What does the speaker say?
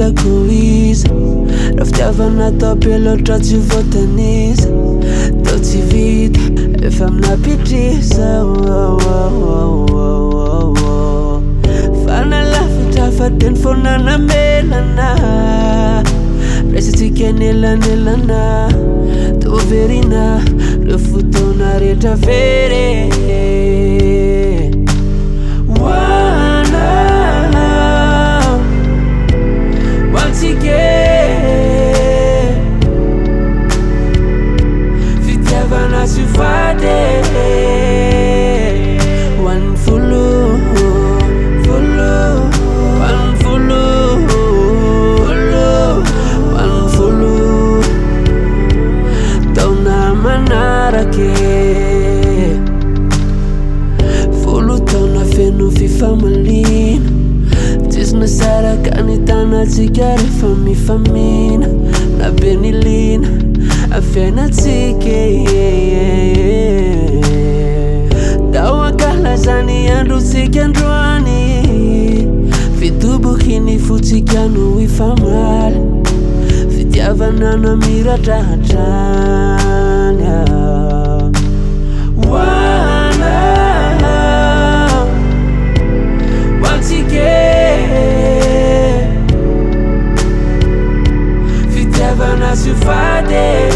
hitako iza raha fitiavana atao be loatra tsy voatanisa tao tsy vita efa minapitrisa fanalavitra fa teny foana namelana raisitsika nelanelana toverina le fotoana rehetra very once again fitiavana sy vady one folo taona manarake folo taona feno fifamalina tsisy nasaraka ny tanatsika rehefa mifamina na be ny lina afiainatsika tao ankalazany androtsika androany fitoboky ny fotsika no ifamaly fitiavana namiratrahatrany once again fitiavana sy vady